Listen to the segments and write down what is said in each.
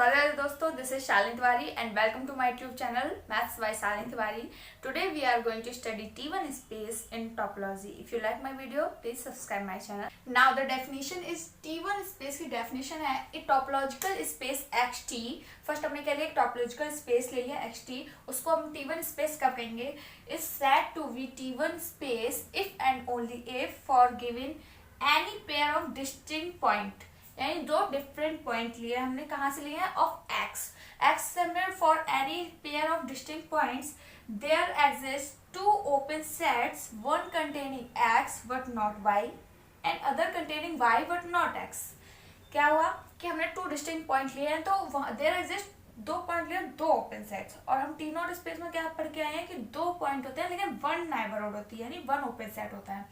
Hello दोस्तों, this is Shalini Tiwari and welcome to my YouTube channel Maths by Shalini Tiwari. Today we are going to study T1 space in topology. If you like my video, please subscribe my channel. Now the definition is T1 space की definition है a topological space XT. First हमने क्या लिया, एक topological space ले लिया XT, उसको हम T1 space कब कहेंगे, is said to be T1 space if and only if for given any pair of distinct point, यानी दो डिफरेंट पॉइंट लिए हमने, कहाँ से लिए हैं, ऑफ एक्स. एक्स से हमने for any pair of distinct points there exist two open sets, one containing x but not y and other containing y but not x. क्या हुआ कि हमने टू डिस्टिंक्ट पॉइंट लिए हैं, तो देयर एग्जिस्ट दो पॉइंट लिए, दो ओपन सेट्स. और हम टी नॉट स्पेस में क्या पढ़ के आए हैं कि दो पॉइंट होते हैं लेकिन वन नेबरहुड होती है, यानी वन ओपन सेट होता है.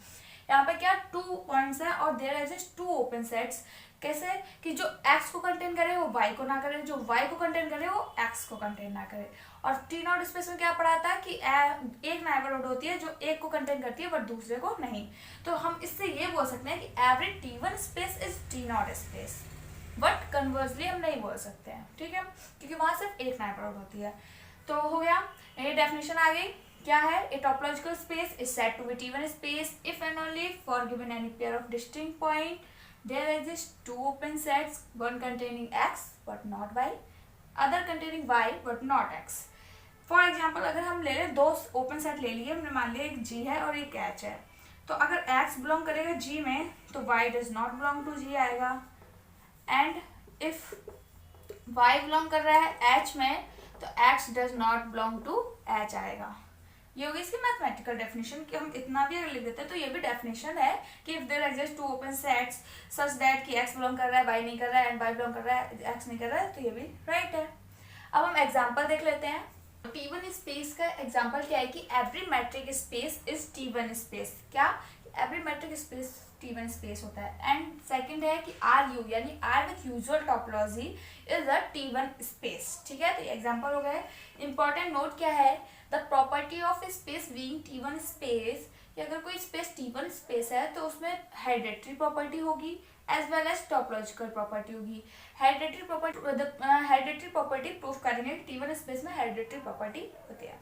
यहाँ पे क्या टू पॉइंट्स हैं और there exist two open sets. कैसे कि जो x को कंटेन करे वो y को ना करे, जो y को कंटेन करे वो x को कंटेन ना करे. और टी नॉट स्पेस में क्या पढ़ा था कि एक नेबरहुड होती है जो एक को कंटेन करती है बट दूसरे को नहीं. तो हम इससे ये बोल सकते हैं कि every T1 space is T not space, but conversely हम नहीं बोल सकते हैं, ठीक है, क्योंकि वहां सिर्फ एक नेबरहुड होती है. तो हो गया, ये डेफिनेशन आ गई. क्या है, A topological space is said to be T1 space if and only for given any pair of distinct point there exist two open sets, one containing x but not y, other containing y but not x. For example, अगर हम ले लें दो open set ले लिए, हमने मान लिया एक g है और एक h है, तो अगर x बिलोंग करेगा g में तो y does not belong to g आएगा, एंड if y बिलोंग कर रहा है h में तो x does not belong to h आएगा. ये होगी इसकी मैथमेटिकल डेफिनेशन. कि हम इतना भी अगर लिख देते हैं तो ये भी डेफिनेशन है कि if there exist two open sets such that कि x बिलोंग कर रहा है y नहीं कर रहा है एंड y बिलोंग कर रहा है x नहीं कर रहा है, तो ये भी राइट है. अब हम एग्जांपल देख लेते हैं. T1 स्पेस का एग्जांपल क्या है कि every metric space is T1 space. क्या, every metric space T1 space होता है. एंड सेकंड है कि RU यानी R with usual topology is a T1 space. ठीक है, तो एग्जांपल हो गए. इंपॉर्टेंट नोट क्या है, the property of space being T1 space, कि अगर कोई स्पेस T1 स्पेस है तो उसमें हेरिडेटरी प्रॉपर्टी होगी as well as topological property होगी. हेरिडेटरी प्रॉपर्टी प्रूफ करेंगे कि T1 स्पेस में हेरिडेटरी प्रॉपर्टी होती है.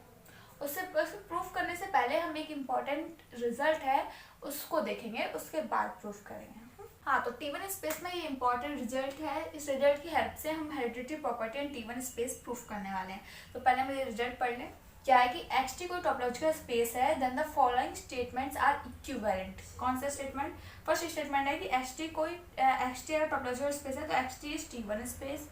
उससे प्रूफ करने से पहले हम एक इम्पॉर्टेंट रिजल्ट है उसको देखेंगे, उसके बाद प्रूफ करेंगे. हाँ, तो T1 स्पेस में ये इंपॉर्टेंट रिजल्ट है. इस रिजल्ट की हेल्प से हम hereditary property and T1 space proof करने वाले हैं. तो पहले हम ये रिजल्ट पढ़ लें. क्या है कि XT कोई टॉपोलॉजिकल स्पेस है, then the following statements are equivalent. कौन सा स्टेटमेंट, फर्स्ट स्टेटमेंट है कि XT अगर टॉपोलॉजिकल स्पेस है तो XT is T1 space.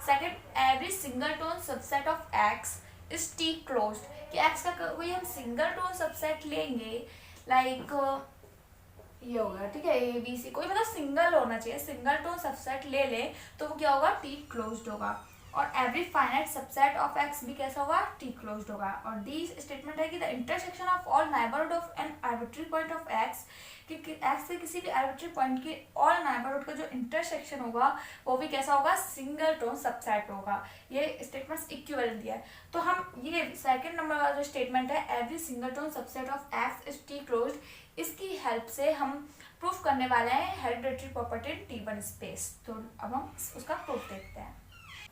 Second, every single tone subset of X is T closed, कि X का कोई हम सिंगल टोन सबसेट लेंगे, लाइक ये होगा, ठीक है, ABC, कोई मतलब सिंगल होना चाहिए, सिंगल टोन सबसेट ले ले तो वो क्या होगा, T क्लोज्ड होगा. और every finite subset of x भी कैसा होगा, T क्लोज्ड होगा. और डी स्टेटमेंट है कि the intersection of all neighbourhood of an arbitrary point of x, कि एक्स से किसी भी आर्बिट्री पॉइंट के ऑल नेबरहुड का जो इंटरसेक्शन होगा वो भी कैसा होगा, सिंगल टोन सबसेट होगा. ये स्टेटमेंट्स इक्विवेलेंट दिया है. तो हम ये सेकंड नंबर वाला जो स्टेटमेंट है, every single tone subset of x is T closed, इसकी हेल्प से हम प्रूफ करने वाले हैं हेरिडेटरी प्रॉपर्टी T1 स्पेस. तो अब हम उसका प्रूफ देखते हैं.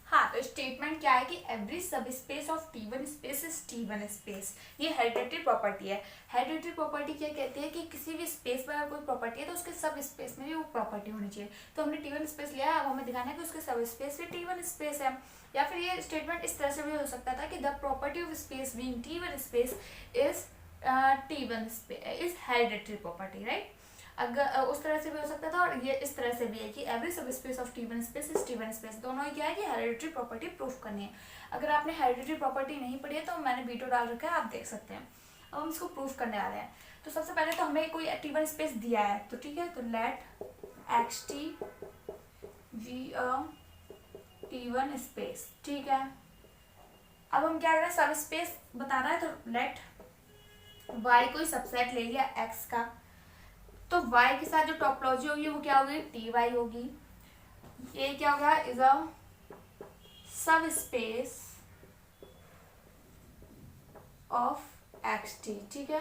हाँ, तो स्टेटमेंट क्या है कि एवरी सब space of T1 space is T1 space. ये हेरिडेटरी प्रॉपर्टी है. हेरिडेटरी प्रॉपर्टी क्या कहती है कि किसी भी स्पेस में अगर कोई प्रॉपर्टी है तो उसके सब स्पेस में भी वो प्रॉपर्टी होनी चाहिए. तो हमने T1 स्पेस लिया है, अब हमें दिखाना है कि उसके सब स्पेस भी T1 स्पेस है. या फिर ये स्टेटमेंट इस तरह से भी हो सकता था कि the property of space being T1 space is T1 space is hereditary property, right. अगर उस तरह से भी हो सकता था, और ये इस तरह से भी है कि एवरी सब space of T1 space is T1 space. दोनों ही क्या है कि हेरिडेटरी प्रॉपर्टी प्रूफ करनी है. अगर आपने हेरिडेटरी प्रॉपर्टी नहीं पढ़ी है तो मैंने वीडियो डाल रखा है, आप देख सकते हैं. अब हम इसको प्रूफ करने वाले हैं. तो सबसे पहले तो हमें कोई T1 स्पेस दिया है, तो ठीक है, तो let XT be a T1 space. ठीक है, अब हम क्या कर रहे हैं, सब स्पेस बता रहा है, तो लेट Y कोई सबसेट ले लिया X का, तो y के साथ जो टॉपोलॉजी होगी वो क्या होगी, Ty होगी. ये क्या होगा, इज अ सब स्पेस ऑफ XT. ठीक है,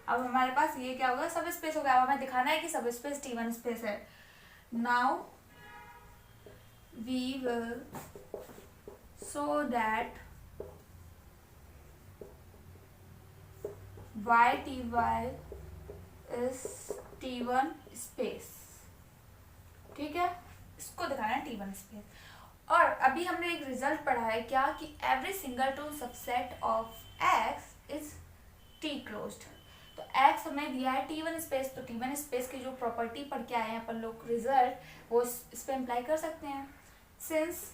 अब हमारे पास ये क्या होगा, सब स्पेस हो गया. अब हमें दिखाना है कि सब स्पेस T1 स्पेस है. Now we will show that y is T1 space. ठीक है, इसको दिखाना है T1 स्पेस। और अभी हमने एक रिजल्ट पढ़ा है क्या कि every single tone subset of X is T closed. तो X हमें दिया है T1 स्पेस, तो T1 स्पेस की जो प्रॉपर्टी पढ़ के आए हैं अपन लोग रिजल्ट, वो इस पे अप्लाई कर सकते हैं। Since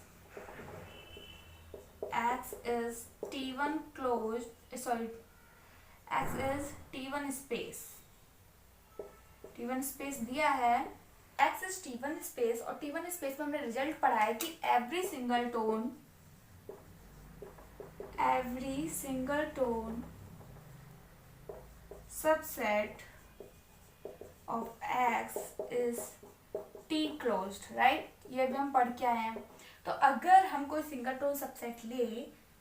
X is T1 closed, sorry, X is T1 space, T1 space दिया है, X is T1 स्पेस, और T1 स्पेस में हमने रिजल्ट पढ़ा है कि every single tone subset of X is T closed, right. ये भी हम पढ़ के आए हैं। तो अगर हम कोई सिंगल टोन सबसेट ले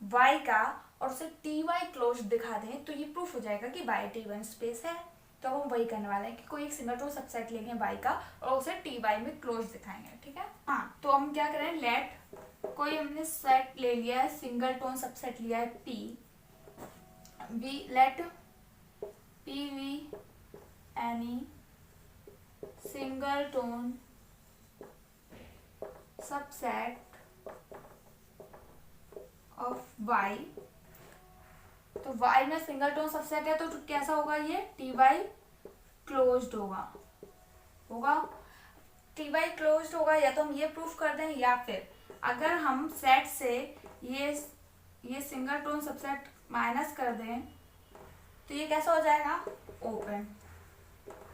Y का और उसे TY क्लोज्ड दिखा दें तो ये प्रूफ हो जाएगा कि Y T1 स्पेस है। तो हम वही करने वाले हैं कि कोई एक सिंगल टोन सबसेट लेंगे Y का और उसे TY में क्लोज दिखाएंगे। ठीक है, हाँ। तो हम क्या करें, लेट कोई हमने सेट ले लिया है, सिंगल टोन सबसेट लिया है P, we let P be any singleton subset of Y। तो Y में सिंगल टोन सबसेट है तो कैसा होगा, ये TY क्लोज्ड होगा TY क्लोज्ड होगा। या तो हम ये प्रूफ कर दें, या फिर अगर हम सेट से ये सिंगल टोन सबसेट माइनस कर दें तो ये कैसा हो जाएगा, ओपन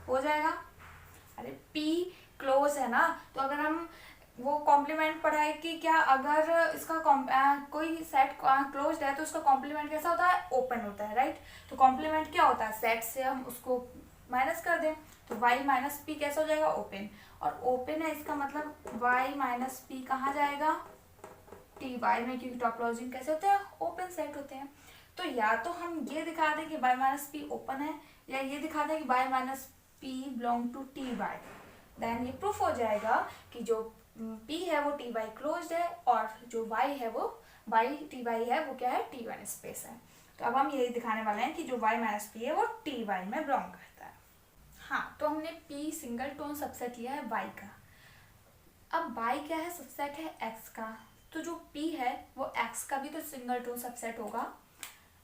हो जाएगा। अरे P क्लोज है ना, तो अगर हम वो कॉम्प्लीमेंट पढ़ा है कि क्या अगर इसका कोई सेट क्लोज्ड है तो उसका कॉम्प्लीमेंट कैसा होता है, ओपन होता है, राइट। तो कॉम्प्लीमेंट क्या होता है, सेट से हम उसको माइनस कर दें तो y माइनस पी कैसा हो जाएगा, ओपन। और ओपन है इसका मतलब y माइनस पी कहाँ जाएगा, TY में, क्योंकि टॉपोलॉजी में कैसे होते हैं, ओपन सेट होते हैं। तो या तो हम ये दिखा दें कि y माइनस पी ओपन है, या ये दिखा दें कि y minus p belong to TY। Then ये प्रूफ हो जाएगा कि जो P है वो TY क्लोज्ड है, और जो Y है वो TY है वो क्या है, T1 स्पेस है। तो अब हम यही दिखाने वाले हैं कि जो y माइनस पी है वो TY में बिलोंग करता है। हाँ, तो हमने P सिंगल टोन सबसेट लिया है Y का। अब Y क्या है, सबसेट है X का, तो जो P है वो X का भी तो सिंगल टोन सबसेट होगा।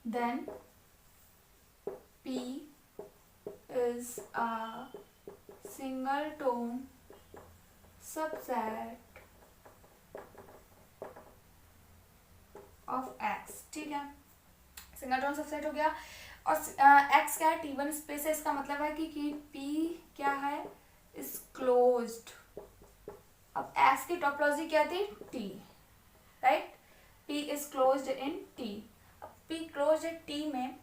Then P is a singleton subset of X। ठीक है, सिंगल टोन सबसेट हो गया। और X क्या है, T1 स्पेस है, इसका मतलब है कि P क्या है, इज क्लोज्ड। अब X की टॉपोलॉजी क्या थी, T, right. P is closed in T। अब P क्लोज्ड है T में,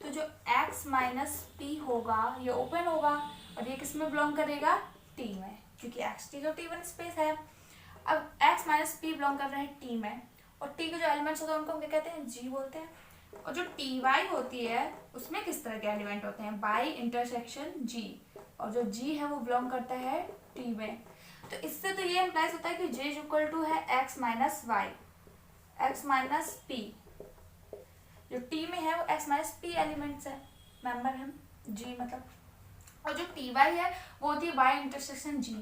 तो जो X माइनस P होगा ये ओपन होगा, और ये किस में बिलोंग करेगा, T में, क्योंकि X T जो T1 स्पेस है। अब X माइनस P बिलोंग कर रहे हैं T में, और T के जो एलिमेंट्स होते हैं उनको हम क्या कहते हैं, G बोलते हैं। और जो TY होती है उसमें किस तरह के एलिमेंट होते हैं, बाई इंटरसेक्शन G, और जो G है वो बिलोंग करता है T में। तो इससे तो ये इम्प्लाइज होता है कि J इक्वल टू है X minus Y, X minus P। जो T में है वो X माइनस P एलिमेंट्स है, मेंबर है G मतलब। और जो TY है वो होती है Y इंटरसेक्शन G।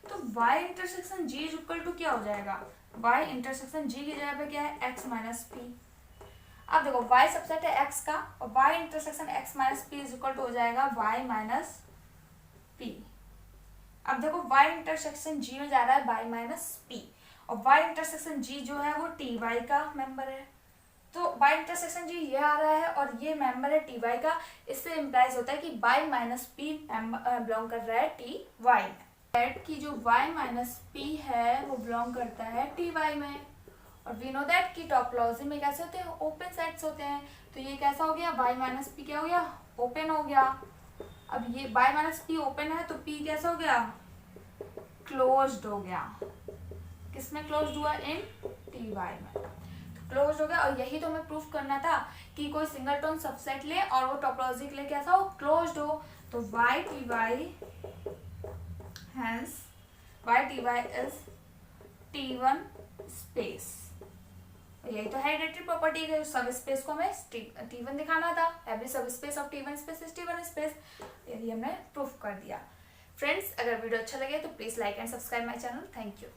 तो y intersection G equal to क्या हो जाएगा, y इंटरसेक्शन G की जगह पे क्या है, x माइनस पी। अब देखो y सबसेट है x का, और y intersection x minus p is equal to हो जाएगा y माइनस पी। अब देखो y इंटरसेक्शन G में जा रहा है y माइनस पी, और y इंटरसेक्शन G जो है वो TY का मेंबर है। तो y इंटरसेक्शन G ये आ रहा है और ये मेंबर है TY का। इससे इम्प्लाइज होता है कि y माइनस पी बिलोंग कर रहा है TY में। सेट की जो y माइनस पी है वो बिलोंग करता है TY में, और वी नो दैट की टॉपोलॉजी में कैसे होते हैं, ओपन सेट्स होते हैं। तो ये कैसा हो गया, y माइनस पी क्या हो गया, ओपन हो गया। अब ये y माइनस पी ओपन है तो p कैसा हो गया, क्लोज्ड हो गया। किसमें क्लोज्ड हुआ, इन TY में, तो क्लोज्ड हो गया। और यही तो हमें प्रूफ करना था कि कोई सिंगल टोन सबसेट ले और वो टॉपोलॉजी के लिए कैसा हो, क्लोज्ड हो। तो YTY hence YTY is T1 space. यही तो हेरिडेटरी प्रॉपर्टी है, सब स्पेस को हमें T1 दिखाना था। एवरी सब space of T1 space is T1 space. यदि हमने प्रूफ कर दिया। फ्रेंड्स, अगर वीडियो अच्छा लगे तो please like and subscribe my channel. Thank you.